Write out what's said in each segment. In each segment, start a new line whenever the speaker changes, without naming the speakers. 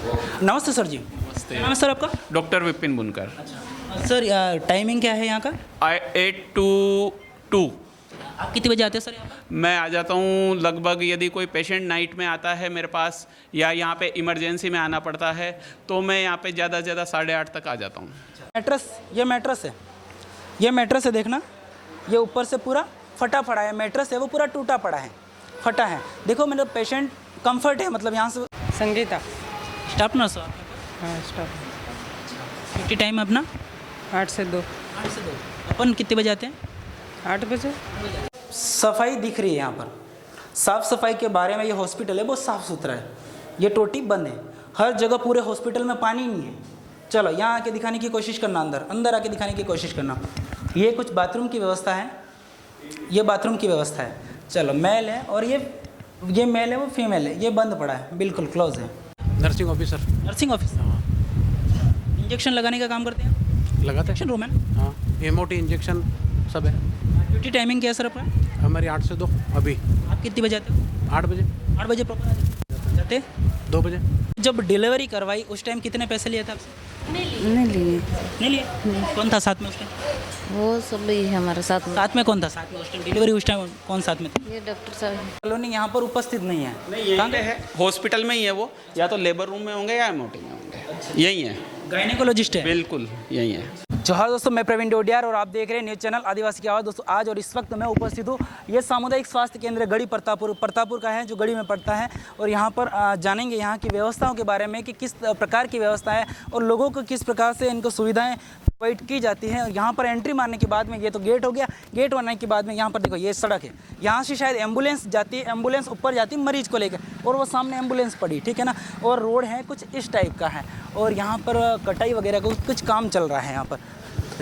नमस्ते सर जी।
नमस्ते।
नाम है सर आपका?
डॉक्टर विपिन बुनकर।
सर टाइमिंग क्या है यहाँ का?
8 to 2।
आप कितने बजे आते हैं सर यहाँ पर?
मैं आ जाता हूँ लगभग, यदि कोई पेशेंट नाइट में आता है मेरे पास या यहाँ पे इमरजेंसी में आना पड़ता है तो मैं यहाँ पे ज़्यादा से ज़्यादा 8:30 तक आ जाता हूँ।
मैट्रेस, ये मैट्रेस है, ये मैट्रेस है, देखना ये ऊपर से पूरा फटा पड़ा है। मैट्रेस है वो पूरा टूटा पड़ा है, फटा है। देखो मेरा पेशेंट कंफर्ट है, मतलब यहाँ से।
संगीता।
स्टाफ नर्स हो आप?
हाँ स्टॉप।
ड्यूटी टाइम है अपना
8 से 2।
8 से 2। अपन कितने बजे आते हैं?
8 बजे।
सफाई दिख रही है यहाँ पर, साफ़ सफाई के बारे में। ये हॉस्पिटल है बहुत साफ़ सुथरा है, ये टोटी बंद है। हर जगह पूरे हॉस्पिटल में पानी नहीं है। चलो यहाँ आके दिखाने की कोशिश करना, अंदर आके दिखाने की कोशिश करना। ये कुछ बाथरूम की व्यवस्था है, ये बाथरूम की व्यवस्था है। चलो मेल है, और ये मेल है वो फीमेल है, ये बंद पड़ा है, बिल्कुल क्लोज है।
Nursing officer.
Nursing office. Injection लगाने का काम करते हैं?
लगाते
इंजेक्शन रूम है।
हाँ, एमओटी इंजेक्शन सब है।
ड्यूटी टाइमिंग क्या है सर आपका?
हमारी 8 से 2 अभी।
आप कितने बजे आते हो?
8 बजे।
8 बजे प्रॉपर जाते?
2 बजे।
जब डिलीवरी करवाई उस टाइम कितने पैसे लिए थे आपसे?
नहीं लिए।
नहीं लिए? कौन था साथ में उस टाइम?
वो सब ही है हमारे साथ में।
साथ में कौन था साथ में उस टाइम डिलीवरी उस टाइम कौन साथ में था?
ये डॉक्टर साहब।
कॉलोनी यहाँ पर उपस्थित नहीं है।
यहीं पे है, हॉस्पिटल में ही है वो, या तो लेबर रूम में होंगे या एमओटी में होंगे। यही है,
गायनेकोलॉजिस्ट है।
बिल्कुल यही है।
जोहार दोस्तों, मैं प्रवीण डोडियार और आप देख रहे हैं न्यूज़ चैनल आदिवासी की आवाज़। दोस्तों आज और इस वक्त मैं उपस्थित हूँ, ये सामुदायिक स्वास्थ्य केंद्र गढ़ी प्रतापपुर का है, जो गढ़ी में पड़ता है। और यहाँ पर जानेंगे यहाँ की व्यवस्थाओं के बारे में कि किस प्रकार की व्यवस्था है और लोगों को किस प्रकार से इनको सुविधाएं प्रोवाइड की जाती हैं। और यहाँ पर एंट्री मारने के बाद में, ये तो गेट हो गया, गेट मारने के बाद में यहाँ पर देखो ये सड़क है, यहाँ से शायद एम्बुलेंस जाती है, एम्बुलेंस ऊपर जाती है मरीज को लेकर, और वो सामने एम्बुलेंस पड़ी, ठीक है ना। और रोड है कुछ इस टाइप का है, और यहाँ पर कटाई वगैरह का कुछ काम चल रहा है। यहाँ पर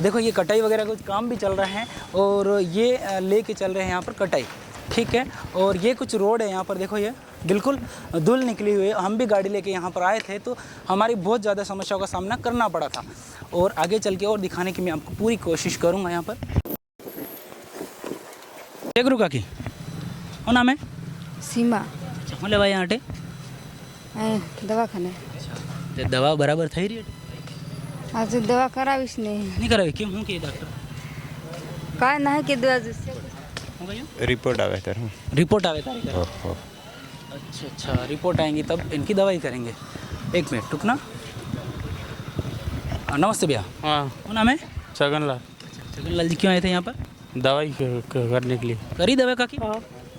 देखो ये कटाई वगैरह कुछ काम भी चल रहा है, और ये लेके चल रहे हैं यहाँ पर कटाई, ठीक है। और ये कुछ रोड है यहाँ पर, देखो ये बिल्कुल धूल निकली हुई है। हम भी गाड़ी लेके यहाँ पर आए थे तो हमारी बहुत ज़्यादा समस्याओं का सामना करना पड़ा था, और आगे चल के और दिखाने की मैं आपको पूरी कोशिश करूँगा। यहाँ पर जय गुरु काकी, वो नाम है
सीमा।
बोले भाई यहाँ आटे
दवाखाने
दवा बराबर થઈ રહી है?
आज दवा करावीश
नहीं करावी? क्यों? હું કે ડૉક્ટર
काय नाही की दवा
હું કહ્યું?
रिपोर्ट आवे तर
रिपोर्ट आवे तारी करे। अच्छा, रिपोर्ट आएंगी तब इनकी दवाई करेंगे। एक मिनट रुकना। नमस्ते भैया,
हाँ,
वो नाम है?
छगनलाल।
छगनलाल जी क्यों आए थे यहाँ पर?
दवाई करने के लिए।
करी दवा काकी?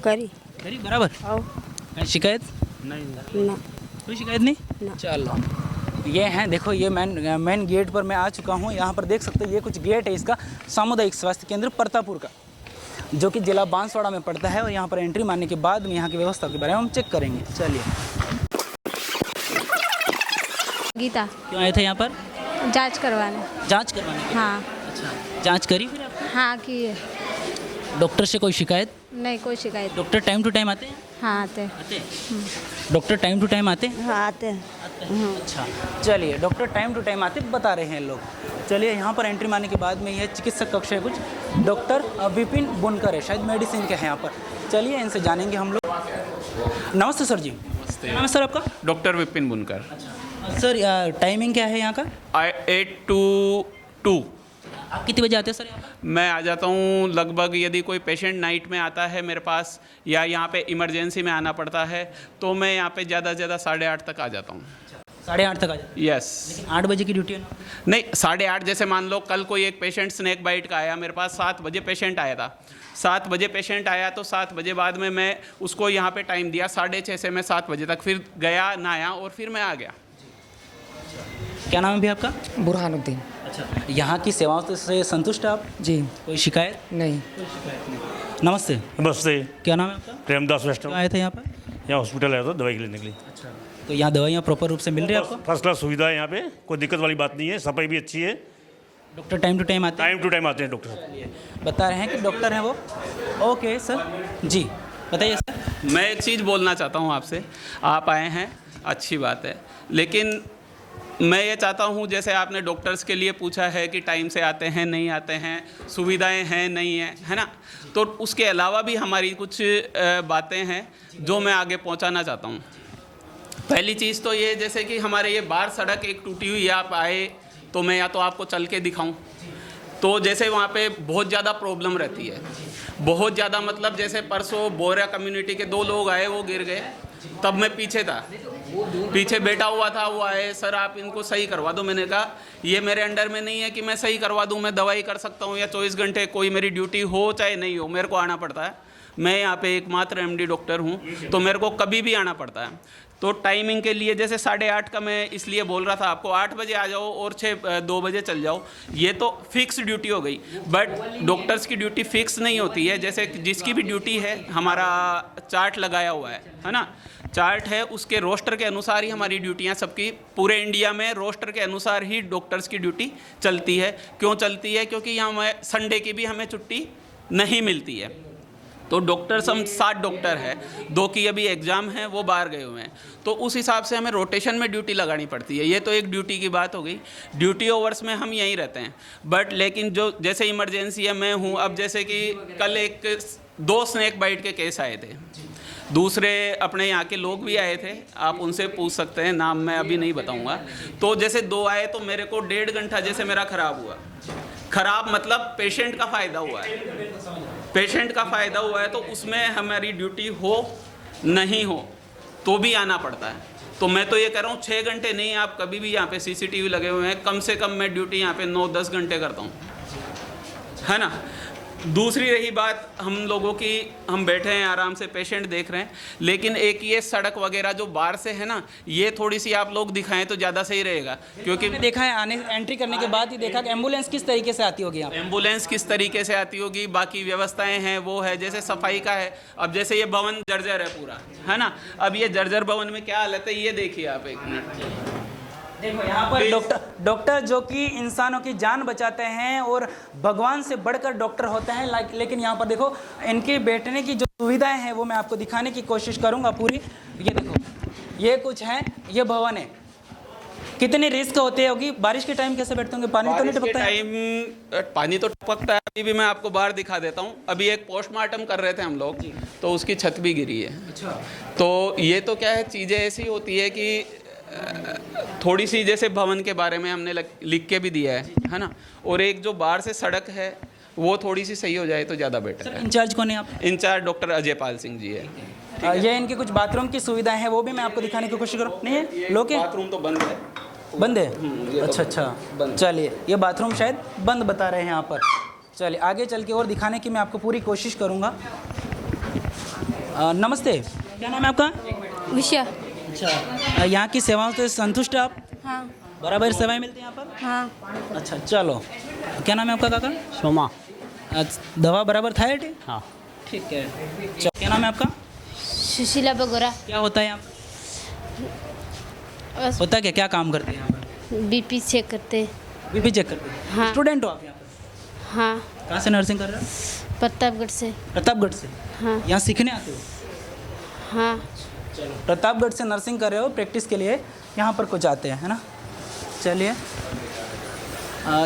करी
करी बराबर।
आओ
कहीं शिकायत?
नहीं।
ना
कोई शिकायत नहीं?
ना।
चलो ये हैं, देखो ये मेन गेट पर मैं आ चुका हूँ। यहाँ पर देख सकते हो ये कुछ गेट है इसका, सामुदायिक स्वास्थ्य केंद्र प्रतापपुर का, जो कि जिला बांसवाड़ा में पड़ता है। और यहाँ पर एंट्री मारने के बाद में यहाँ की व्यवस्था के बारे में हम चेक करेंगे। चलिए।
गीता
क्यों आए थे यहाँ पर?
जांच करवाने।
जांच करवाने?
हाँ
अच्छा, जांच करी फिर आपने?
हाँ की है।
डॉक्टर से कोई शिकायत?
नहीं कोई शिकायत।
डॉक्टर टाइम टू टाइम आते हैं?
हाँ आते
आते हैं। डॉक्टर टाइम टू टाइम आते हैं?
हाँ आते हैं।
अच्छा चलिए, डॉक्टर टाइम टू टाइम आते बता रहे हैं लोग। चलिए यहाँ पर एंट्री मारने के बाद में यह चिकित्सक कक्ष है कुछ, डॉक्टर विपिन बुनकर है, शायद मेडिसिन के हैं यहाँ पर। चलिए इनसे जानेंगे हम लोग। नमस्ते सर जी।
नमस्ते।
नाम है सर आपका?
डॉक्टर विपिन बुनकर।
सर टाइमिंग क्या है यहाँ का?
8 to 2।
आप कितने बजे आते हैं सर यहाँ पर?
मैं आ जाता हूँ लगभग, यदि कोई पेशेंट नाइट में आता है मेरे पास या यहाँ पे इमरजेंसी में आना पड़ता है तो मैं यहाँ पे ज़्यादा से ज़्यादा 8:30 तक आ जाता हूँ।
8:30 तक आ जाते?
यस।
लेकिन 8 बजे की ड्यूटी है ना?
नहीं, 8:30 जैसे मान लो कल कोई एक पेशेंट स्नेक बाइट का आया मेरे पास, 7 बजे पेशेंट आया था। 7 बजे पेशेंट आया तो 7 बजे बाद में मैं उसको यहाँ पे टाइम दिया, 6:30 से मैं 7 बजे तक फिर गया नहाया और फिर मैं आ गया।
क्या नाम है भी आपका?
बुरहानुद्दीन।
अच्छा, यहाँ की सेवाओं से संतुष्ट है आप?
जी
कोई शिकायत?
नहीं।
नमस्ते,
नमस्ते।
क्या नाम है आपका?
प्रेमदास
क्यों
वैष्णव।
आए थे यहाँ पर?
यहाँ हॉस्पिटल आया था दवाई लेने के लिए।
अच्छा, तो यहाँ दवाइयाँ प्रॉपर रूप से मिल रही है आपको?
फर्स्ट क्लास सुविधा है यहाँ पे, कोई दिक्कत वाली बात नहीं है, सफाई भी अच्छी है।
डॉक्टर टाइम टू टाइम आते हैं?
टाइम टू टाइम आते हैं डॉक्टर साहब।
बता रहे हैं कि डॉक्टर हैं वो। ओके सर जी, बताइए सर।
मैं एक चीज़ बोलना चाहता हूँ आपसे। आप आए हैं, अच्छी बात है, लेकिन मैं ये चाहता हूँ, जैसे आपने डॉक्टर्स के लिए पूछा है कि टाइम से आते हैं नहीं आते हैं, सुविधाएं हैं नहीं हैं, है ना, तो उसके अलावा भी हमारी कुछ बातें हैं जो मैं आगे पहुँचाना चाहता हूँ। पहली चीज़ तो ये जैसे कि हमारे ये बाहर सड़क एक टूटी हुई है, आप आए तो मैं या तो आपको चल के दिखाऊं, तो जैसे वहाँ पे बहुत ज़्यादा प्रॉब्लम रहती है, बहुत ज़्यादा मतलब जैसे परसों बोरा कम्युनिटी के 2 लोग आए, वो गिर गए, तब मैं पीछे था, पीछे बैठा हुआ था, वो आए, सर आप इनको सही करवा दो। मैंने कहा ये मेरे अंडर में नहीं है कि मैं सही करवा दूं, मैं दवाई कर सकता हूं या 24 घंटे कोई मेरी ड्यूटी हो चाहे नहीं हो, मेरे को आना पड़ता है। मैं यहाँ पे एकमात्र एमडी डॉक्टर हूँ, तो मेरे को कभी भी आना पड़ता है। तो टाइमिंग के लिए जैसे 8:30 का मैं इसलिए बोल रहा था आपको, 8 बजे आ जाओ और 2 बजे चल जाओ, ये तो फिक्स ड्यूटी हो गई। बट डॉक्टर्स की ड्यूटी फिक्स नहीं होती है, जैसे जिसकी भी ड्यूटी है, हमारा चार्ट लगाया हुआ है ना, चार्ट है, उसके रोस्टर के अनुसार ही हमारी ड्यूटियां सबकी पूरे इंडिया में रोस्टर के अनुसार ही डॉक्टर्स की ड्यूटी चलती है। क्यों चलती है? क्योंकि यहाँ संडे की भी हमें छुट्टी नहीं मिलती है। तो डॉक्टर्स हम 7 डॉक्टर हैं, 2 की अभी एग्ज़ाम है, वो बाहर गए हुए हैं, तो उस हिसाब से हमें रोटेशन में ड्यूटी लगानी पड़ती है। ये तो एक ड्यूटी की बात हो गई। ड्यूटी ओवर्स में हम यहीं रहते हैं, बट लेकिन जो जैसे इमरजेंसी है, मैं हूँ, अब जैसे कि कल 2 स्नैक बाइट के केस आए थे, दूसरे अपने यहाँ के लोग भी आए थे, आप उनसे पूछ सकते हैं, नाम मैं अभी नहीं बताऊँगा। तो जैसे 2 आए तो मेरे को 1.5 घंटा जैसे मेरा ख़राब हुआ, ख़राब मतलब पेशेंट का फ़ायदा हुआ है, पेशेंट का फ़ायदा हुआ है, तो उसमें हमारी ड्यूटी हो नहीं हो तो भी आना पड़ता है। तो मैं तो ये कह रहा हूँ 6 घंटे नहीं, आप कभी भी यहाँ पे CCTV लगे हुए हैं, कम से कम मैं ड्यूटी यहाँ पे 9-10 घंटे करता हूँ, है ना। दूसरी रही बात हम लोगों की, हम बैठे हैं आराम से पेशेंट देख रहे हैं, लेकिन एक ये सड़क वगैरह जो बाहर से है ना, ये थोड़ी सी आप लोग दिखाएं तो ज़्यादा सही रहेगा। क्योंकि
मैंने देखा है एंट्री करने के बाद ही देखा कि एम्बुलेंस किस तरीके से आती होगी यहाँ पे।
एम्बुलेंस किस तरीके से आती होगी, बाकी व्यवस्थाएं हैं, वो है, जैसे सफाई का है। अब जैसे ये भवन जर्जर है पूरा, है ना, अब ये जर्जर भवन में क्या हालत है ये देखिए आप, 1 मिनट
देखो यहाँ पर डॉक्टर जो कि इंसानों की जान बचाते हैं और भगवान से बढ़कर डॉक्टर होते हैं, लेकिन यहाँ पर देखो इनके बैठने की जो सुविधाएं हैं वो मैं आपको दिखाने की कोशिश करूँगा पूरी। ये देखो, ये कुछ है, ये भवन है, कितनी रिस्क होती होगी, बारिश के टाइम कैसे बैठते होंगे, पानी तो नहीं टपकता है?
टाइम पानी तो टपकता है। अभी भी मैं आपको बाहर दिखा देता हूँ, अभी एक पोस्टमार्टम कर रहे थे हम लोग, तो उसकी छत भी गिरी है।
अच्छा,
तो ये तो क्या है, चीज़ें ऐसी होती है कि थोड़ी सी, जैसे भवन के बारे में हमने लिख के भी दिया है ना, और एक जो बाहर से सड़क है वो थोड़ी सी सही हो जाए तो ज़्यादा बेटर है।
इंचार्ज कौन है आप?
इंचार्ज डॉक्टर अजय पाल सिंह जी है।
ये इनकी कुछ बाथरूम की सुविधाएं हैं, वो भी मैं आपको दिखाने की कोशिश करूँ। नहीं है, लोग
बाथरूम तो बंद है,
बंद है। अच्छा, चलिए, ये बाथरूम शायद बंद बता रहे हैं यहाँ पर। चलिए आगे चल के और दिखाने की मैं आपको पूरी कोशिश करूँगा। नमस्ते, क्या नाम है आपका?
विषय।
अच्छा, यहाँ की सेवाओं से संतुष्ट है आप?
हाँ
बराबर सेवाएं मिलती हैं यहाँ पर?
हाँ।
अच्छा, चलो, क्या नाम है आपका काका?
सोमा।
दवा बराबर था ठीक?
हाँ।
ठीक है, चलो, क्या नाम है आपका?
सुशीला बगोरा।
क्या होता है यहाँ पर? होता है क्या काम करते हैं यहाँ पर?
बीपी चेक करते।
बीपी चेक करते हैं?
हाँ।
स्टूडेंट हो आप यहाँ पर?
हाँ,
कहाँ से नर्सिंग कर रहे हो?
प्रतापगढ़ से।
प्रतापगढ़ से?
हाँ
यहाँ सीखने आते हो?
हाँ।
चलो, प्रतापगढ़ से नर्सिंग कर रहे हो, प्रैक्टिस के लिए यहाँ पर कुछ आते हैं, है ना। चलिए,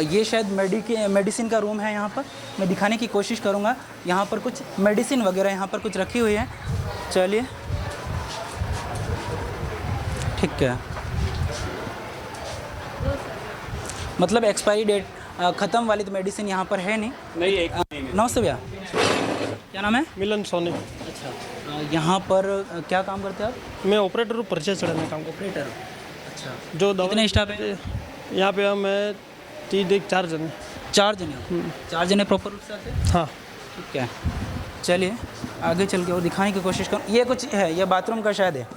ये शायद मेडिसिन का रूम है यहाँ पर, मैं दिखाने की कोशिश करूँगा। यहाँ पर कुछ मेडिसिन वगैरह यहाँ पर कुछ रखी हुई है। चलिए, ठीक है, मतलब एक्सपायरी डेट ख़त्म वाली तो मेडिसिन यहाँ पर है नहीं। नमस्ते भैया, क्या नाम है?
मिलन सोनी।
अच्छा, यहाँ पर क्या काम करते हैं आप?
मैं ऑपरेटर हूँ, पर्चे चढ़ाने काम।
ऑपरेटर। अच्छा,
जो दवा
कितने स्टाफ है
यहाँ पे? हम 4 जने।
4 जने? 4 जने प्रॉपर रूप से आते हैं?
हाँ।
ठीक है, चलिए आगे चल के और दिखाने की कोशिश करूँ। ये कुछ है, ये बाथरूम का शायद है।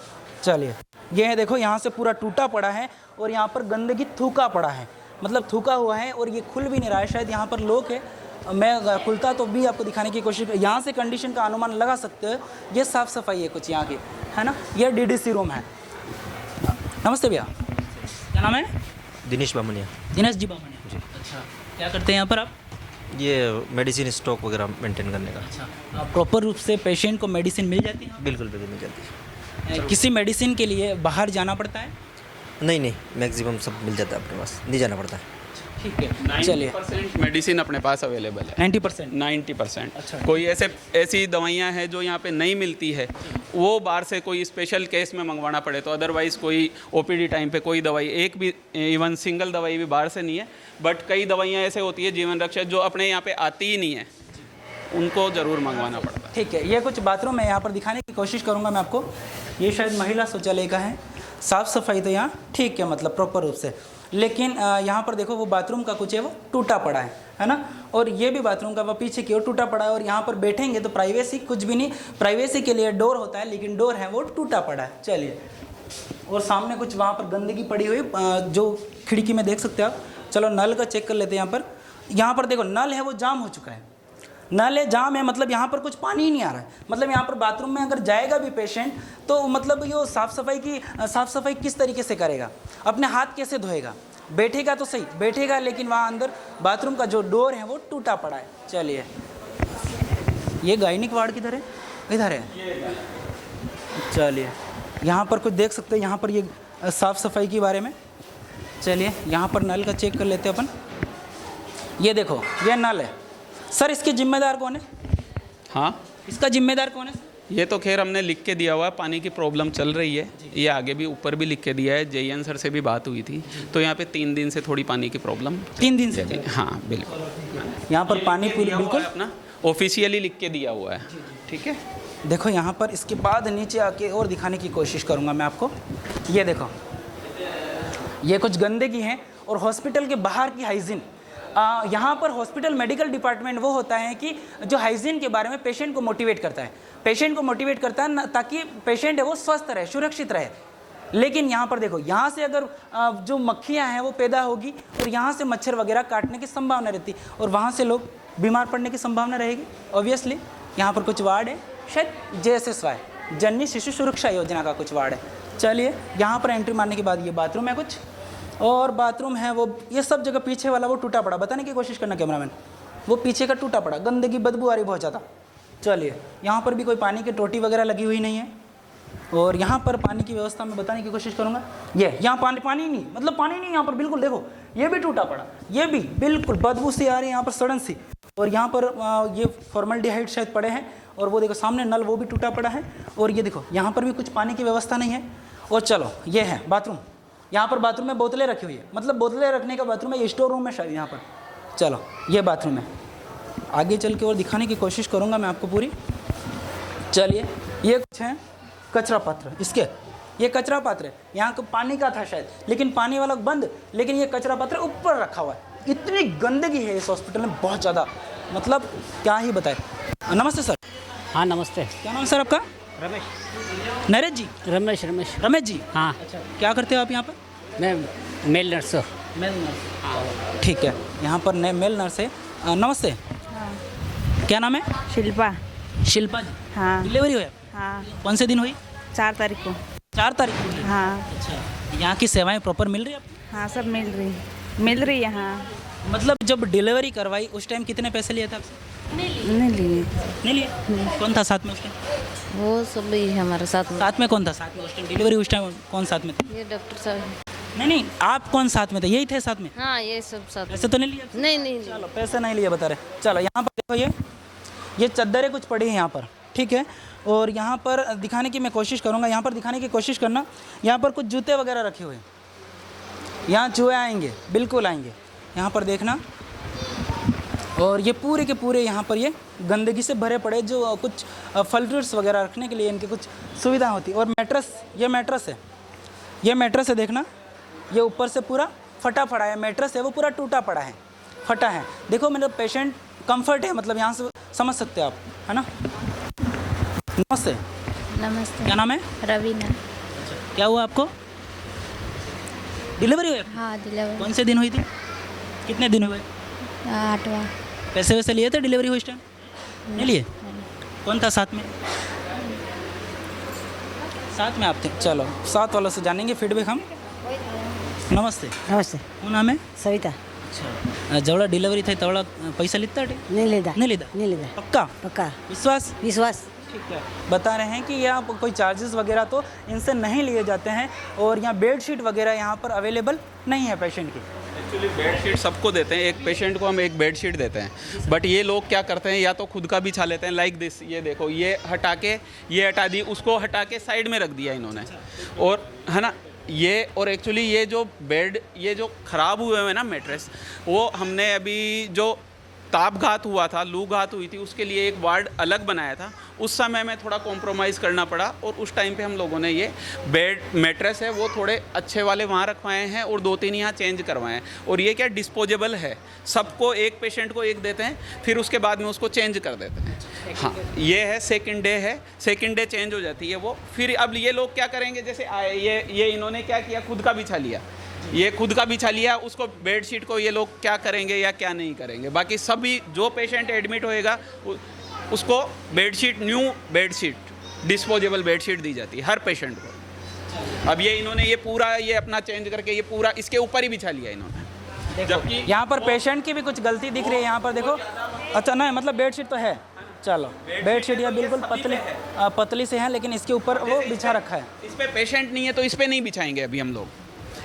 चलिए, ये है, देखो यहाँ से पूरा टूटा पड़ा है और यहाँ पर गंदगी थूका पड़ा है, मतलब थूका हुआ है और ये खुल भी नहीं रहा है। शायद यहाँ पर लोग है, मैं खुलता तो भी आपको दिखाने की कोशिश। यहाँ से कंडीशन का अनुमान लगा सकते हो। ये साफ़ सफाई है कुछ यहाँ की, है ना। ये DDC रूम है। नमस्ते भैया, क्या नाम है?
दिनेश बामनिया।
दिनेश जी बामनिया जी। अच्छा, क्या करते हैं यहाँ पर आप?
ये मेडिसिन स्टॉक वगैरह मेंटेन करने का।
अच्छा, प्रॉपर रूप से पेशेंट को मेडिसिन मिल जाती है?
बिल्कुल बिल्कुल मिल जाती है।
किसी मेडिसिन के लिए बाहर जाना पड़ता है?
नहीं, मैक्सिमम सब मिल जाता है अपने पास, नहीं जाना पड़ता है।
ठीक है, चलिए
90% मेडिसिन अपने पास अवेलेबल है।
90%।
90%।
अच्छा।
कोई ऐसी दवाइयाँ हैं जो यहाँ पे नहीं मिलती है, वो बाहर से कोई स्पेशल केस में मंगवाना पड़े तो, अदरवाइज़ कोई ओपीडी टाइम पे कोई दवाई एक भी, इवन सिंगल दवाई भी बाहर से नहीं है। बट कई दवाइयाँ ऐसे होती है जीवन रक्षक जो अपने यहाँ पे आती ही नहीं है, उनको ज़रूर मंगवाना पड़ता है।
ठीक है, ये कुछ बाथरूम मैं यहाँ पर दिखाने की कोशिश करूँगा मैं आपको। ये शायद महिला शौचालय का है। साफ़ सफाई तो यहाँ ठीक है, मतलब प्रॉपर रूप से, लेकिन यहाँ पर देखो वो बाथरूम का कुछ है वो टूटा पड़ा है ना। और ये भी बाथरूम का वो पीछे की ओर टूटा पड़ा है। और यहाँ पर बैठेंगे तो प्राइवेसी कुछ भी नहीं, प्राइवेसी के लिए डोर होता है, लेकिन डोर है वो टूटा पड़ा है। चलिए, और सामने कुछ वहाँ पर गंदगी पड़ी हुई जो खिड़की में देख सकते हो आप। चलो नल का चेक कर लेते हैं। यहाँ पर देखो नल है वो जाम हो चुका है, नल है जाम है, मतलब यहाँ पर कुछ पानी ही नहीं आ रहा है। मतलब यहाँ पर बाथरूम में अगर जाएगा भी पेशेंट तो मतलब ये साफ़ सफाई किस तरीके से करेगा, अपने हाथ कैसे धोएगा, बैठेगा तो सही बैठेगा, लेकिन वहाँ अंदर बाथरूम का जो डोर है वो टूटा पड़ा है। चलिए, ये गायनिक वार्ड किधर है? इधर है। चलिए, यहाँ पर कुछ देख सकते हैं, यहाँ पर ये साफ़ सफाई के बारे में। चलिए, यहाँ पर नल का चेक कर लेते हैं अपन। ये देखो ये नल है सर, इसके जिम्मेदार कौन है?
हाँ,
इसका जिम्मेदार कौन है?
ये तो खैर हमने लिख के दिया हुआ है, पानी की प्रॉब्लम चल रही है, ये आगे भी ऊपर भी लिख के दिया है। जेईएन सर से भी बात हुई थी, तो यहाँ पे 3 दिन से थोड़ी पानी की प्रॉब्लम।
3 दिन से?
हाँ बिल्कुल,
यहाँ पर पानी पूरी बिल्कुल
अपना ऑफिशियली लिख के दिया हुआ है। ठीक है,
देखो यहाँ पर। इसके बाद नीचे आके और दिखाने की कोशिश करूँगा मैं आपको। ये देखो, ये कुछ गंदगी है। और हॉस्पिटल के बाहर की हाइजीन, यहाँ पर हॉस्पिटल मेडिकल डिपार्टमेंट वो होता है कि जो हाइजीन के बारे में पेशेंट को मोटिवेट करता है, ताकि पेशेंट है वो स्वस्थ रहे, सुरक्षित रहे। लेकिन यहाँ पर देखो, यहाँ से अगर जो मक्खियाँ हैं वो पैदा होगी और यहाँ से मच्छर वगैरह काटने की संभावना रहती, और वहाँ से लोग बीमार पड़ने की संभावना रहेगी ऑब्वियसली। यहाँ पर कुछ वार्ड है, शायद JSSY जननी शिशु सुरक्षा योजना का कुछ वार्ड है। चलिए, यहाँ पर एंट्री मारने के बाद ये बाथरूम है कुछ, और बाथरूम है वो, ये सब जगह पीछे वाला वो टूटा पड़ा, बताने की कोशिश करना कैमरामैन, वो पीछे का टूटा पड़ा, गंदगी बदबू आ रही बहुत ज़्यादा। चलिए, यहाँ पर भी कोई पानी की टोटी वगैरह लगी हुई नहीं है। और यहाँ पर पानी की व्यवस्था मैं बताने की कोशिश करूँगा। ये यहाँ पानी नहीं, मतलब पानी नहीं यहाँ पर बिल्कुल। देखो ये भी टूटा पड़ा, ये भी बिल्कुल बदबू सी आ रही है यहाँ पर, सड़न सी। और यहाँ पर ये फॉर्मल्डिहाइड शायद पड़े हैं। और वो देखो सामने नल वो भी टूटा पड़ा है। और ये देखो यहाँ पर भी कुछ पानी की व्यवस्था नहीं है। और चलो, ये है बाथरूम। यहाँ पर बाथरूम में बोतलें रखी हुई है, मतलब बोतलें रखने का बाथरूम है, ये स्टोर रूम है शायद यहाँ पर। चलो, ये बाथरूम है, आगे चल के और दिखाने की कोशिश करूँगा मैं आपको पूरी। चलिए, ये कुछ है कचरा पात्र, इसके ये कचरा पात्र है, यहाँ का पानी का था शायद, लेकिन पानी वाला बंद, लेकिन ये कचरा पात्र ऊपर रखा हुआ है। इतनी गंदगी है इस हॉस्पिटल में, बहुत ज़्यादा, मतलब क्या ही बताए। नमस्ते सर।
हाँ नमस्ते।
क्या नाम है सर आपका?
रमेश।
नरेश जी?
रमेश
जी।
हाँ।
अच्छा, क्या करते हो आप यहाँ पर?
मैं मेल नर्स हूँ।
मेल नर्स, ठीक है, यहाँ पर मेल नर्स है। नमस्ते।
हाँ।
क्या नाम है?
शिल्पा।
शिल्पा जी?
हाँ।
डिलीवरी हुई?
हाँ।
कौन से दिन हुई?
4 तारीख को।
4 तारीख को हुई?
हाँ।
अच्छा, यहाँ की सेवाएं प्रॉपर मिल रही है आपको?
हाँ, सब मिल रही है। हाँ।
मतलब जब डिलीवरी करवाई उस टाइम कितने पैसे लिए थे आपसे?
नहीं लिए।
कौन था साथ में उस टाइम?
वो सब ही हमारे साथ में।
साथ में कौन था साथ में उस टाइम डिलीवरी उस टाइम कौन साथ में थे?
ये डॉक्टर साहब।
नहीं, आप कौन साथ में थे? यही थे साथ में?
हाँ, ये सब साथ।
पैसे तो नहीं लिए?
नहीं।
चलो, पैसे नहीं लिए बता रहे। चलो, यहाँ पर देखो, ये चद्दरें कुछ पड़ी हैं यहाँ पर, ठीक है। और यहाँ पर दिखाने की मैं कोशिश करूँगा, यहाँ पर दिखाने की कोशिश करना। यहाँ पर कुछ जूते वगैरह रखे हुए हैं, यहाँ चूहे आएंगे, बिल्कुल आएंगे, यहाँ पर देखना। और ये पूरे के पूरे यहाँ पर ये गंदगी से भरे पड़े, जो कुछ फल फ्रूट्स वगैरह रखने के लिए इनकी कुछ सुविधा होती है। और मैट्रेस, ये मैट्रेस है, देखना, ये ऊपर से पूरा फटा पड़ा है। मैट्रेस है वो पूरा टूटा पड़ा है, फटा है। देखो मेरा पेशेंट कंफर्ट है, मतलब यहाँ से समझ सकते हो आप, है ना। नमस्ते। क्या नाम है?
रवीना।
क्या हुआ आपको? डिलीवरी हुई?
हाँ, डिलीवरी।
कौन से दिन हुई थी? कितने दिन हुए?
8वां।
पैसे वैसे लिए थे डिलीवरी हुई उस टाइम? नहीं लिए? कौन था साथ में? साथ में आप थे? चलो, साथ वालों से जानेंगे फीडबैक हम। नमस्ते। શું નામ હે?
सविता।
अच्छा, जवड़ा डिलीवरी થઈ तवड़ा पैसा લીધા?
नहीं लेदा।
नहीं लीधा। पक्का? विश्वास? ठीक है। बता रहे हैं कि यहाँ कोई चार्जेस वगैरह तो इनसे नहीं लिए जाते हैं। और यहाँ बेड शीट वगैरह यहाँ पर अवेलेबल नहीं है पेशेंट की।
एक्चुअली बेडशीट सबको देते हैं, एक पेशेंट को हम एक बेडशीट देते हैं, बट ये लोग क्या करते हैं या तो खुद का बिछा लेते हैं लाइक दिस। ये देखो, ये हटा दी, उसको हटा के साइड में रख दिया इन्होंने, और है ना ये। और एक्चुअली ये जो बेड ये जो ख़राब हुए हैं ना मैट्रेस, वो हमने अभी जो तापघात हुआ था, लू घात हुई थी, उसके लिए एक वार्ड अलग बनाया था। उस समय में थोड़ा कॉम्प्रोमाइज़ करना पड़ा और उस टाइम पे हम लोगों ने ये बेड मैट्रेस है वो थोड़े अच्छे वाले वहाँ रखवाए हैं और 2-3 यहाँ चेंज करवाए हैं। और ये क्या डिस्पोजेबल है, सबको एक पेशेंट को एक देते हैं, फिर उसके बाद में उसको चेंज कर देते हैं। हाँ, ये है सेकंड डे है, सेकंड डे चेंज हो जाती है वो। फिर अब ये लोग क्या करेंगे, जैसे आए ये इन्होंने क्या किया, खुद का बिछा लिया, ये खुद का बिछा लिया, उसको बेडशीट को ये लोग क्या करेंगे या क्या नहीं करेंगे। बाकी सभी जो पेशेंट एडमिट होएगा उसको bedsheet, new bedsheet, disposable bedsheet दी जाती है हर पेशेंट को। अब ये इन्होंने ये पूरा ये अपना चेंज करके ये पूरा इसके ऊपर ही बिछा लिया इन्होंने। जबकि
यहाँ पर पेशेंट की भी कुछ गलती दिख रही है, यहाँ पर देखो। अच्छा नहीं, मतलब बेडशीट तो है, चलो बेडशीट ये बिल्कुल पतली से है, लेकिन इसके ऊपर वो बिछा रखा है।
इस पे पेशेंट नहीं है तो इस पे नहीं बिछाएंगे अभी हम लोग।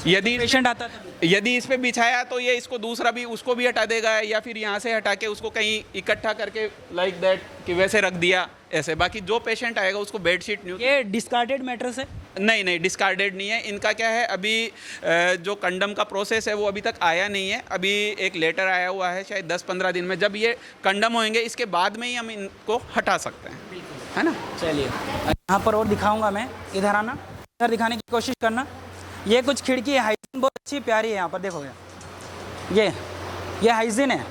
यदि
पेशेंट आता है
यदि इस पे बिछाया तो ये इसको दूसरा भी उसको भी हटा देगा, या फिर यहाँ से हटा के उसको कहीं इकट्ठा करके लाइक दैट कि वैसे रख दिया ऐसे। बाकी जो पेशेंट आएगा उसको बेडशीट न्यू।
ये डिस्कार्डेड मैट्रेस है?
नहीं डिस्कार्डेड नहीं है। इनका क्या है, अभी जो कंडम का प्रोसेस है वो अभी तक आया नहीं है। अभी एक लेटर आया हुआ है शायद 10-15 दिन में, जब ये कंडम होंगे इसके बाद में ही हम इनको हटा सकते हैं, है ना।
चलिए यहाँ पर और दिखाऊंगा मैं, इधर आना, इधर दिखाने की कोशिश करना। ये कुछ खिड़की है, हाइजीन बहुत अच्छी प्यारी है। यहाँ पर देखो ये हाइजीन है,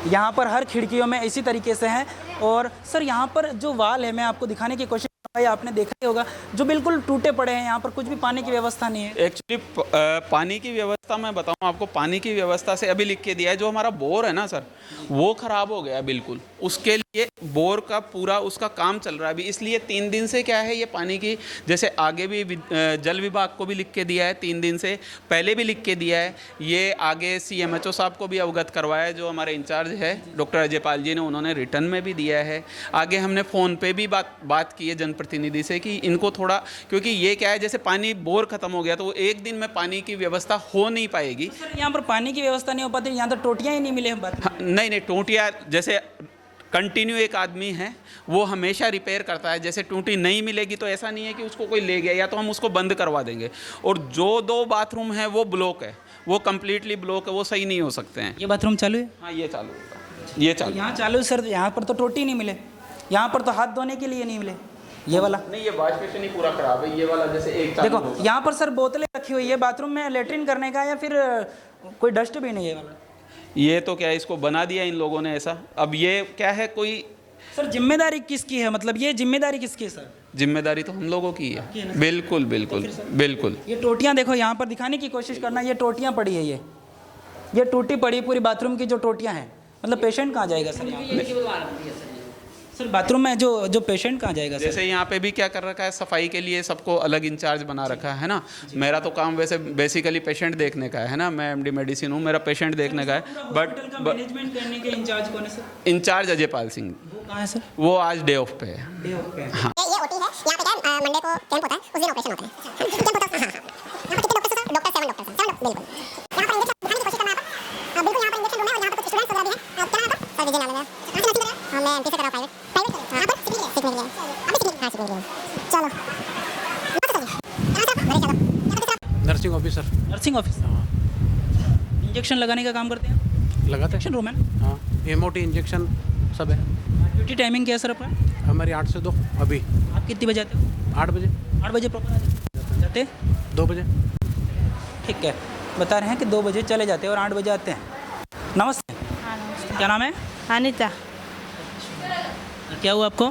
यहाँ पर हर खिड़कियों में इसी तरीके से है। और सर यहाँ पर जो वाल है, मैं आपको दिखाने की कोशिश, आपने देखा ही होगा, जो बिल्कुल टूटे पड़े हैं, यहाँ पर कुछ भी पानी की व्यवस्था नहीं है।
एक्चुअली पानी की व्यवस्था मैं बताऊँ आपको, पानी की व्यवस्था से अभी लिख के दिया है, जो हमारा बोर है ना सर, वो ख़राब हो गया बिल्कुल। उसके लिए बोर का पूरा उसका काम चल रहा है अभी, इसलिए 3 दिन से क्या है, ये पानी की, जैसे आगे भी जल विभाग को भी लिख के दिया है, 3 दिन से पहले भी लिख के दिया है। ये आगे CMHO साहब को भी अवगत करवाया है, जो हमारे इंचार्ज है डॉक्टर अजय पाल जी ने, उन्होंने रिटर्न में भी दिया है। आगे हमने फ़ोन पे भी बात की है जनप्रतिनिधि से कि इनको थोड़ा, क्योंकि ये क्या है, जैसे पानी बोर ख़त्म हो गया तो एक दिन में पानी की व्यवस्था हो नहीं पाएगी।
सर यहाँ पर पानी की व्यवस्था नहीं हो पाती, यहाँ तो टोटियाँ ही नहीं मिले हैं।
हाँ, नहीं टोटियाँ, जैसे कंटिन्यू एक आदमी है वो हमेशा रिपेयर करता है। जैसे टूटी नहीं मिलेगी तो ऐसा नहीं है कि उसको कोई ले गया, या तो हम उसको बंद करवा देंगे। और जो 2 बाथरूम है वो ब्लॉक है, वो कम्प्लीटली ब्लॉक है, वो सही नहीं हो सकते हैं।
ये बाथरूम चालू है?
हाँ ये चालू होगा, ये चालू।
यहाँ चालू है सर, यहाँ पर तो टोटी नहीं मिले, यहाँ पर तो हाथ धोने के लिए नहीं मिले। ये वाला
नहीं, ये वॉश बेसिन ही पूरा खराब है। ये वाला जैसे एक
देखो, यहाँ पर सर बोतलें रखी हुई है बाथरूम में लेटरिन करने का, या फिर कोई डस्टबिन है ये वाला?
ये तो क्या है, इसको बना दिया इन लोगों ने ऐसा। अब ये क्या है, कोई
सर जिम्मेदारी किसकी है, मतलब ये जिम्मेदारी किसकी है सर?
जिम्मेदारी तो हम लोगों की है। बिल्कुल बिल्कुल बिल्कुल।
ये टोटियाँ देखो, यहाँ पर दिखाने की कोशिश करना, ये टोटियाँ पड़ी है, ये टूटी पड़ी पूरी बाथरूम की जो टोटियाँ हैं, मतलब पेशेंट कहाँ जाएगा सर? सर बाथरूम में जो पेशेंट कहाँ जाएगा सर?
जैसे यहाँ पे भी क्या कर रखा है, सफाई के लिए सबको अलग इंचार्ज बना रखा है ना। मेरा तो काम वैसे बेसिकली पेशेंट देखने का है ना, मैं MD मेडिसिन हूँ, मेरा पेशेंट देखने का है। बट
मैनेजमेंट करने के इंचार्ज कौन है सर?
इंचार्ज अजय पाल सिंह।
वो कहाँ है सर?
वो आज डे ऑफ पे है।
डे ऑफ पे।
हाँ।
ये ओटी है, यहाँ पे क्या मंडे को कैंप होता है, उस दिन ऑपरेशन होता है। कैंप होता है, यहाँ पर कितने डॉक्टर सर? डॉक्टर 7 डॉक्टर बिल्कुल। यहाँ पर इंजेक्शन दिखाने की कोशिश करना है, बिल्कुल यहाँ पर इंजेक्शन दूंगा। और यहाँ पर कुछ स्टूडेंट्स वगैरह भी हैं, क्या नाम है सर? विजय नाम है। हाँ मैं MT से कर रहा हूँ, प्राइवेट। यहाँ पर सीखने के लिए, अभी सीखने के लिए। चलो
nursing officer.
Nursing office, injection लगाने का काम करते हैं?
लगाते हैं।
इंजेक्शन रूम है?
हाँ, MOT इंजेक्शन सब है।
ड्यूटी टाइमिंग क्या है सर अपना?
हमारी 8 से 2 अभी।
आप कितनी बजे आते हो?
8 बजे।
8 बजे प्रॉपर जाते?
2 बजे।
ठीक है, बता रहे हैं कि 2 बजे चले जाते हैं और 8 बजे आते हैं। नमस्ते।
हाँ नमस्ते।
क्या नाम है?
अनिता।
क्या हुआ आपको?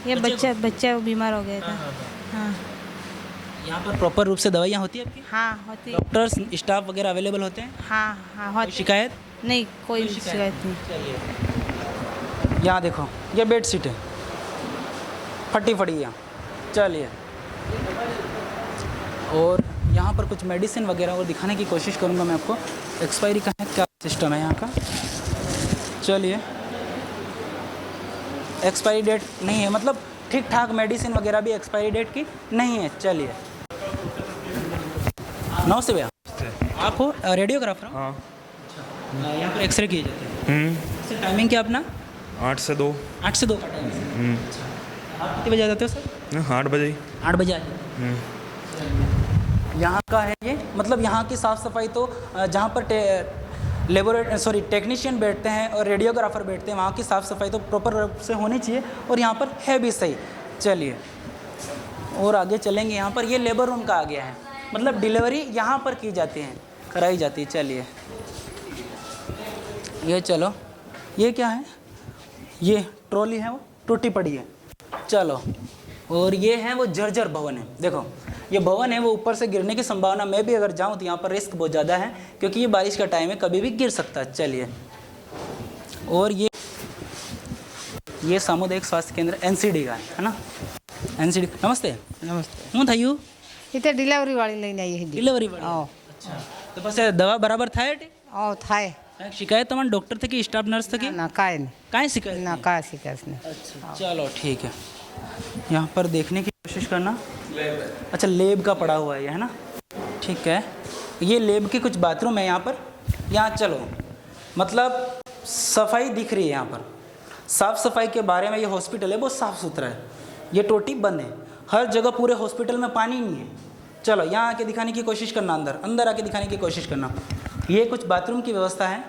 ये बच्चा बीमार हो गया था। हाँ
यहाँ पर प्रॉपर रूप से दवाइयाँ होती है आपकी?
हाँ होती।
डॉक्टर्स स्टाफ वगैरह अवेलेबल होते हैं?
हाँ हाँ
कोई
होती।
शिकायत?
नहीं, कोई शिकायत नहीं।
चलिए यहाँ देखो, ये बेड शीट है, फटी फटी यहाँ। चलिए, और यहाँ पर कुछ मेडिसिन वगैरह और दिखाने की कोशिश करूँगा मैं आपको। एक्सपायरी का है, क्या सिस्टम है यहाँ का? चलिए, एक्सपायरी डेट नहीं है, मतलब ठीक ठाक मेडिसिन वगैरह भी एक्सपायरी डेट की नहीं है। चलिए, नमस्ते भैया। आप हो रेडियोग्राफर?
हाँ।
यहाँ पर एक्सरे किए जाते हैं। सर टाइमिंग क्या अपना?
8 से 2।
8 से 2 का टाइम। आप कितने बजे आ जाते हो सर?
8 बजे।
8 बजे आ जाते हैं। यहाँ का है ये, मतलब यहाँ की साफ़ सफाई तो जहाँ पर टेक्नीशियन बैठते हैं और रेडियोग्राफर बैठते हैं, वहाँ की साफ़ सफाई तो प्रॉपर रूप से होनी चाहिए और यहाँ पर है भी सही। चलिए और आगे चलेंगे। यहाँ पर ये लेबर रूम का आ गया है, मतलब डिलीवरी यहाँ पर की जाती है, कराई जाती है। चलिए ये चलो, ये क्या है? ये ट्रॉली है, वो टूटी पड़ी है। चलो, और ये है वो जर्जर भवन है। देखो ये भवन है, वो ऊपर से गिरने की संभावना, मैं भी अगर जाऊँ तो यहाँ पर रिस्क बहुत ज़्यादा है क्योंकि ये बारिश का टाइम है, कभी भी गिर सकता है। चलिए, और ये सामुदायिक स्वास्थ्य केंद्र एनसीडी का है ना? एनसीडी। नमस्ते।
नमस्ते।
हूँ થયું?
इतने डिलीवरी वाली લઈને આવી હતી।
डिलीवरी वाली? अच्छा, तो बस दवा बराबर થાય?
થાય।
शिकायत तुम्हारे डॉक्टर थे कि स्टाफ नर्स थे कि
ના કાંઈ નહીં।
काहे शिकायत?
ના કાંઈ શિકાયત નહીં।
अच्छा चलो ठीक है, यहाँ पर देखने की कोशिश करना। अच्छा लेब का पड़ा हुआ है ये, है ना? ठीक है, ये लेब के कुछ बाथरूम है यहाँ पर। यहाँ चलो, मतलब सफाई दिख रही है यहाँ पर। साफ़ सफाई के बारे में ये हॉस्पिटल है, बहुत साफ़ सुथरा है। ये टोटी बंद है, हर जगह पूरे हॉस्पिटल में पानी नहीं है। चलो यहाँ आके दिखाने की कोशिश करना, अंदर आके दिखाने की कोशिश करना। ये कुछ बाथरूम की व्यवस्था है,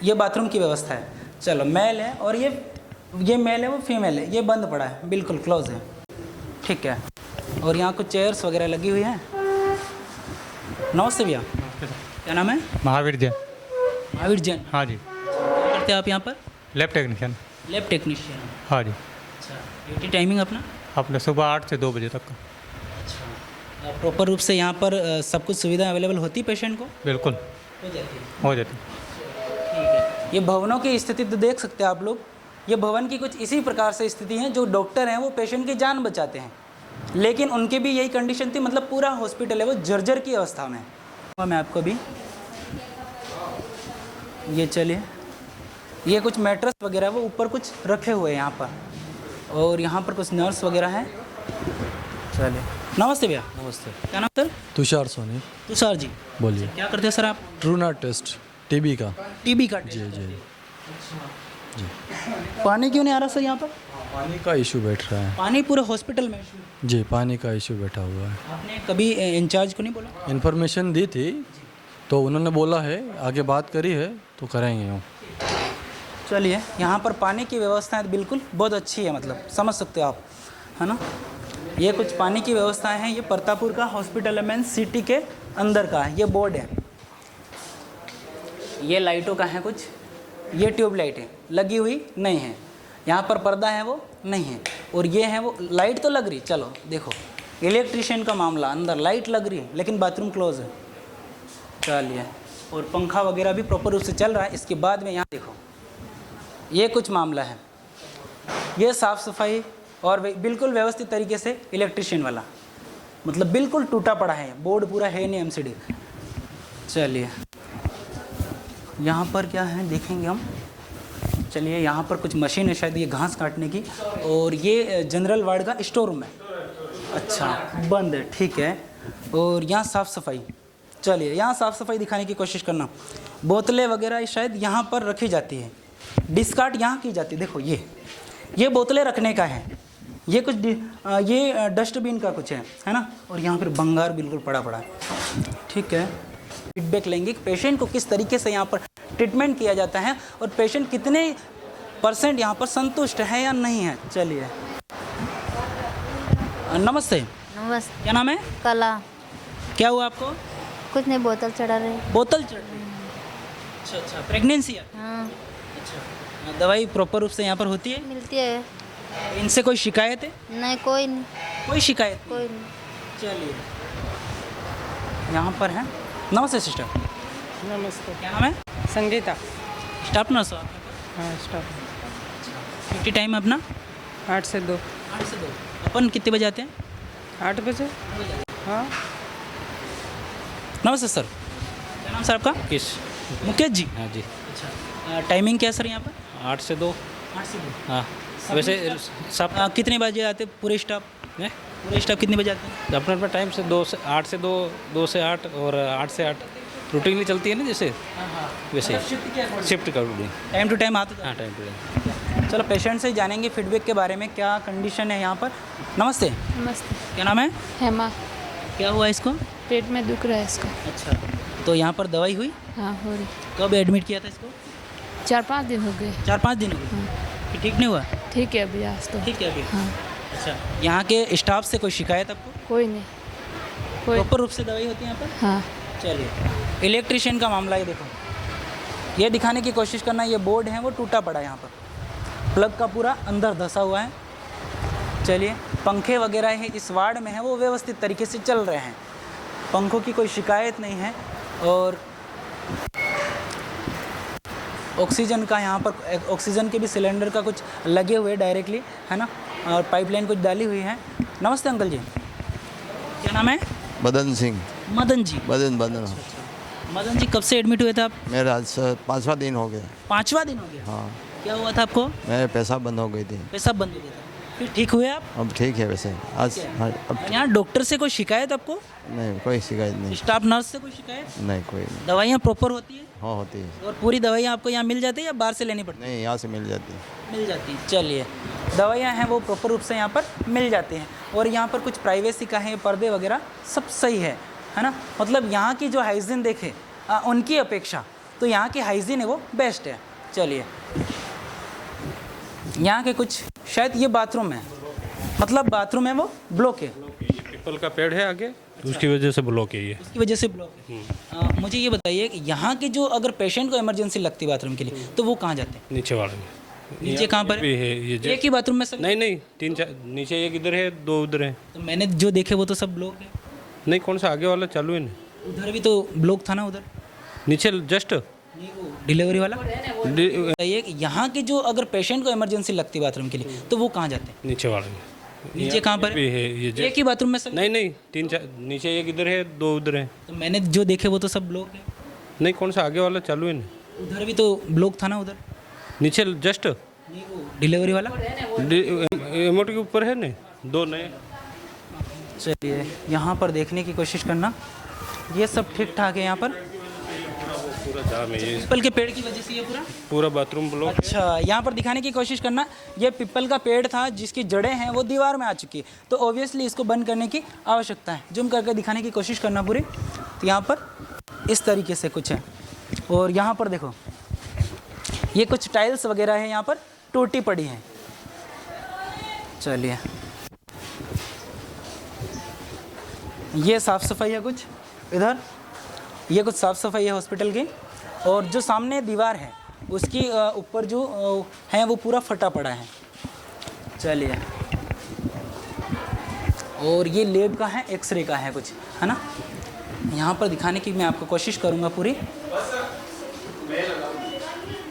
ये बाथरूम की व्यवस्था है। चलो मेल है, और ये मेल है, वो फीमेल है। ये बंद पड़ा है, बिल्कुल क्लोज है। ठीक है, और यहाँ कुछ चेयर्स वगैरह लगी हुई हैं। नमस्ते भैया, क्या नाम है?
महावीर जैन।
महावीर जैन।
हाँ जी।
क्या करते हैं आप यहाँ पर?
Lab technician.
Lab technician.
हाँ जी।
अच्छा, ड्यूटी टाइमिंग अपना?
अपने सुबह 8 से 2 बजे तक का।
अच्छा, प्रॉपर रूप से यहाँ पर सब कुछ सुविधा अवेलेबल होती है पेशेंट को?
बिल्कुल
हो जाती है।
हो जाती।
ठीक है, ये भवनों की स्थिति तो देख सकते हैं आप लोग। ये भवन की कुछ इसी प्रकार से स्थिति है। जो डॉक्टर हैं वो पेशेंट की जान बचाते हैं, लेकिन उनकी भी यही कंडीशन थी, मतलब पूरा हॉस्पिटल है वो जर्जर की अवस्था में। मैं आपको भी ये, चलिए, ये कुछ मैट्रेस वगैरह वो ऊपर कुछ रखे हुए हैं यहाँ पर, और यहाँ पर कुछ नर्स वगैरह हैं। चलिए, नमस्ते भैया।
नमस्ते।
क्या नाम सर?
तुषार सोनी।
तुषार जी,
बोलिए।
क्या करते हैं सर आप?
ट्रूनाट टेस्ट, टीबी का।
टीबी का?
जी जी जी।
पानी क्यों नहीं आ रहा सर यहाँ पर?
पानी का इशू बैठ रहा है।
पानी पूरे हॉस्पिटल में इशू?
जी, पानी का इशू बैठा हुआ है।
आपने कभी इंचार्ज को नहीं बोला?
इन्फॉर्मेशन दी थी तो उन्होंने बोला है, आगे बात करी है तो करेंगे हम।
चलिए, यहाँ पर पानी की व्यवस्थाएं बिल्कुल बहुत अच्छी है, मतलब समझ सकते हो आप, है ना? ये कुछ पानी की व्यवस्थाएं हैं। ये परतापुर का हॉस्पिटल है, मेन सिटी के अंदर का है। ये बोर्ड है, ये लाइटों का है कुछ। ये ट्यूबलाइट है, लगी हुई नहीं है। यहाँ पर पर्दा है वो नहीं है, और ये है वो लाइट तो लग रही। चलो देखो, इलेक्ट्रिशियन का मामला, अंदर लाइट लग रही है लेकिन बाथरूम क्लोज है। चलिए, और पंखा वगैरह भी प्रॉपर रूप से चल रहा है। इसके बाद में यहाँ देखो, ये कुछ मामला है। ये साफ़ सफाई और बिल्कुल व्यवस्थित तरीके से इलेक्ट्रिशियन वाला, मतलब बिल्कुल टूटा पड़ा है, बोर्ड पूरा है नहीं एमसीडी। चलिए, यहाँ पर क्या है देखेंगे हम। चलिए, यहाँ पर कुछ मशीन है, शायद ये घास काटने की, और ये जनरल वार्ड का स्टोर रूम है। अच्छा, बंद है, ठीक है। और यहाँ साफ़ सफाई। चलिए, यहाँ साफ़ सफाई दिखाने की कोशिश करना। बोतलें वगैरह शायद यहाँ पर रखी जाती है, डिस्कार्ड यहाँ की जाती है। देखो ये बोतलें रखने का है, ये कुछ ये डस्टबिन का कुछ है ना? और यहाँ पर भंगार बिल्कुल पड़ा है। ठीक है, फीडबैक लेंगे कि पेशेंट को किस तरीके से यहाँ पर ट्रीटमेंट किया जाता है और पेशेंट कितने % यहाँ पर संतुष्ट है या नहीं है। चलिए, नमस्ते।
नमस्ते।
क्या नाम है?
कला।
क्या हुआ आपको?
कुछ नहीं, बोतल चढ़ा रहे।
बोतल चढ़ रही? अच्छा, प्रेगनेंसी है?
हाँ।
अच्छा, दवाई प्रॉपर रूप से यहाँ पर होती है?
मिलती है।
इनसे कोई शिकायत है?
नहीं, कोई नहीं।
कोई शिकायत?
कोई नहीं।
चलिए, यहाँ पर है। नमस्ते सिस्टर।
नमस्ते।
क्या नाम है?
संगीता।
स्टाफ नर्स हो आप?
हाँ, स्टाफ।
ड्यूटी टाइम अपना?
8 से 2।
8 से 2। अपन कितने बजे आते हैं?
8 बजे। हाँ।
नमस्ते सर, क्या नाम सर आपका? मुकेश जी।
हाँ जी।
अच्छा, टाइमिंग क्या है सर यहाँ पर?
8 से 2।
8 से 2।
हाँ, वैसे सब
कितने बजे आते पूरे स्टाफ? पूरे स्टाफ कितने बजे आते हैं?
अपने अपने टाइम से 2 से 8 से 2, 2 से 8 और 8 से 8।
रूटीनली चलती है ना जैसे वैसे
शिफ्ट किया
शिफ्ट कर दी।
टाइम टू टाइम आते
हाँ टाइम टू टाइम।
चलो पेशेंट से जानेंगे फीडबैक के बारे में, क्या कंडीशन है यहाँ पर। नमस्ते,
नमस्ते।
क्या नाम है?
हेमा।
क्या हुआ इसको?
पेट में दुख रहा है इसका।
अच्छा, तो यहाँ पर दवाई हुई?
हाँ हो रही।
कब एडमिट किया था इसको?
4-5 दिन हो गए।
4-5 दिन हो गए कि ठीक नहीं हुआ?
ठीक है अभी आज तो।
ठीक है अभी।
हाँ।
अच्छा, यहाँ के स्टाफ से कोई शिकायत आपको?
कोई नहीं। कोई।
प्रॉपर रूप से दवाई होती है यहाँ पर?
हाँ।
चलिए, इलेक्ट्रिशियन का मामला है, देखो ये दिखाने की कोशिश करना, ये बोर्ड है वो टूटा पड़ा है यहाँ पर, प्लग का पूरा अंदर धंसा हुआ है। चलिए, पंखे वगैरह है इस वार्ड में है वो व्यवस्थित तरीके से चल रहे हैं, पंखों की कोई शिकायत नहीं है। और ऑक्सीजन का यहाँ पर, ऑक्सीजन के भी सिलेंडर का कुछ लगे हुए डायरेक्टली है ना, और पाइपलाइन कुछ डाली हुई है। नमस्ते अंकल जी, क्या नाम है?
मदन सिंह।
मदन जी।
मदन
मदन जी, कब से एडमिट हुए थे आप?
मेरा आज 5वां दिन हो गया।
5वां दिन हो गया?
हाँ।
क्या हुआ था आपको?
मेरे पेशाब बंद हो गई थी।
पेशाब बंद हो गया था, फिर ठीक हुए आप?
अब ठीक है वैसे आज। हाँ, अब
यहाँ डॉक्टर से कोई शिकायत आपको?
नहीं, कोई शिकायत नहीं।
स्टाफ नर्स से कोई शिकायत?
नहीं, कोई नहीं।
दवाइयाँ प्रॉपर होती है?
हाँ होती है।
और पूरी दवाइयाँ आपको यहाँ मिल जाती है या बाहर से लेनी पड़ती है?
नहीं, यहाँ से मिल जाती है।
मिल जाती है। चलिए, दवाइयाँ हैं वो प्रॉपर रूप से यहाँ पर मिल जाती हैं। और यहाँ पर कुछ प्राइवेसी का है, पर्दे वगैरह सब सही है ना। मतलब यहाँ की जो हाइजीन देखे उनकी अपेक्षा तो यहाँ की हाइजीन है वो बेस्ट है। चलिए, यहाँ के कुछ, शायद ये बाथरूम है, मतलब बाथरूम है वो ब्लॉक है।
पीपल का पेड़ है आगे, तो उसकी वजह से ब्लॉक है ये।
उसकी वजह से ब्लॉक है। मुझे ये बताइए कि यहाँ के जो अगर पेशेंट को इमरजेंसी लगती है बाथरूम के लिए तो वो कहाँ जाते हैं?
नीचे वाले में।
नीचे कहाँ पर
भी है ये
एक ही बाथरूम में सब?
नहीं, 3-4 नीचे, एक इधर है, 2 उधर है।
तो मैंने जो देखे वो तो सब ब्लॉक है।
नहीं, कौन सा आगे वाला चालू है ना?
उधर भी तो ब्लॉक था ना, उधर
नीचे जस्ट
डिलीवरी वाला। बताइए कि यहाँ के जो अगर पेशेंट को इमरजेंसी लगती है बाथरूम के लिए तो वो कहाँ जाते हैं?
नीचे वाले में।
नीचे कहाँ पर
भी है ये
एक ही बाथरूम में सब?
नहीं, 3-4 नीचे, एक इधर है, 2 उधर है।
तो मैंने जो देखे वो तो सब ब्लॉक है।
नहीं, कौन सा आगे वाला चालू है ना?
उधर भी तो ब्लॉक था ना, उधर
नीचे जस्ट
डिलीवरी वाला।
एमओटी के ऊपर है ना 2 नए।
चलिए, यहाँ पर देखने की कोशिश करना, ये सब ठीक ठाक है यहाँ पर।
पूरा जाम है ये,
पीपल के पेड़ की वजह से ये
पूरा बाथरूम ब्लॉक है।
अच्छा, यहाँ पर दिखाने की कोशिश करना, ये पीपल का पेड़ था जिसकी जड़ें हैं वो दीवार में आ चुकी है, तो ऑब्वियसली इसको बंद करने की आवश्यकता है। जूम करके दिखाने की कोशिश करना पूरी। तो यहाँ पर इस तरीके से कुछ है। और यहाँ पर देखो, ये कुछ टाइल्स वगैरह है यहाँ पर टूटी पड़ी हैं। चलिए, ये साफ़ सफाई है कुछ इधर, ये कुछ साफ़ सफाई है हॉस्पिटल की। और जो सामने दीवार है उसकी ऊपर जो है वो पूरा फटा पड़ा है। चलिए, और ये लेब का है, एक्सरे का है कुछ, है ना। यहाँ पर दिखाने की मैं आपको कोशिश करूँगा पूरी।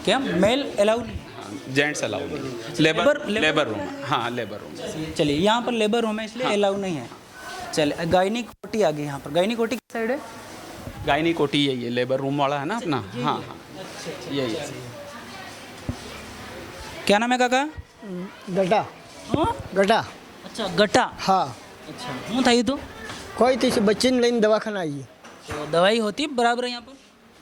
क्या मेल अलाउ नहीं?
जेंट्स अलाउ नहीं। Labour room. हाँ, लेबर रूम।
चलिए, यहाँ पर लेबर रूम है इसलिए अलाउ नहीं है। चलिए, गायनिकोटी आ गई यहाँ पर। गायनिकोटी किस साइड है?
गायनिकोटी यही है, लेबर रूम वाला है ना अपना। हाँ, यही है।
क्या नाम है काका?
गटा। गटा।
अच्छा, गटा।
हाँ।
अच्छा, हूँ था ये तो
कोई तो बच्चे ने लेने दवाखाना आई है।
तो दवाई होती है बराबर यहाँ पर?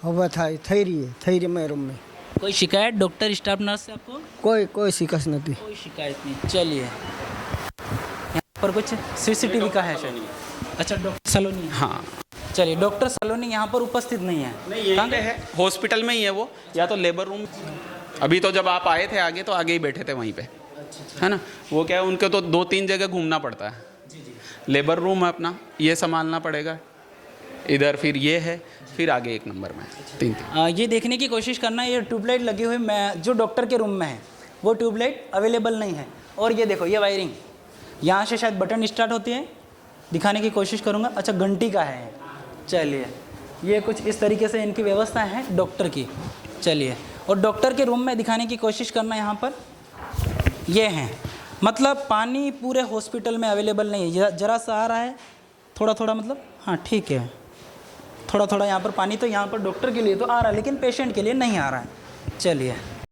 हो था थई रही मैं रूम में।
कोई शिकायत डॉक्टर स्टाफ नर्स से आपको?
कोई शिकायत नहीं।
कोई शिकायत नहीं। चलिए, यहाँ पर कुछ सीसीटीवी का है शायद। अच्छा, डॉक्टर सलोनी।
हाँ,
चलिए, डॉक्टर सलोनी यहाँ पर उपस्थित नहीं है।
कहाँ पे है? हॉस्पिटल में ही है वो, या तो लेबर रूम। अभी तो जब आप आए थे आगे, तो आगे ही बैठे थे वहीं पे, है ना। वो क्या है, उनको तो 2-3 जगह घूमना पड़ता है। लेबर रूम है अपना, ये संभालना पड़ेगा। इधर फिर ये है, फिर आगे 1 नंबर में 3।
ये देखने की कोशिश करना, ये ट्यूबलाइट लगी हुई मैं जो डॉक्टर के रूम में है वो ट्यूबलाइट अवेलेबल नहीं है। और ये देखो, ये वायरिंग यहाँ से शायद बटन स्टार्ट होती है, दिखाने की कोशिश करूँगा। अच्छा, घंटी का है। चलिए, ये कुछ इस तरीके से इनकी व्यवस्था है डॉक्टर की। चलिए, और डॉक्टर के रूम में दिखाने की कोशिश करना, यहाँ पर ये हैं, मतलब पानी पूरे हॉस्पिटल में अवेलेबल नहीं है। जरा सा आ रहा है, थोड़ा थोड़ा, मतलब हाँ ठीक है, थोड़ा थोड़ा यहाँ पर पानी तो यहाँ पर डॉक्टर के लिए तो आ रहा है, लेकिन पेशेंट के लिए नहीं आ रहा है। चलिए,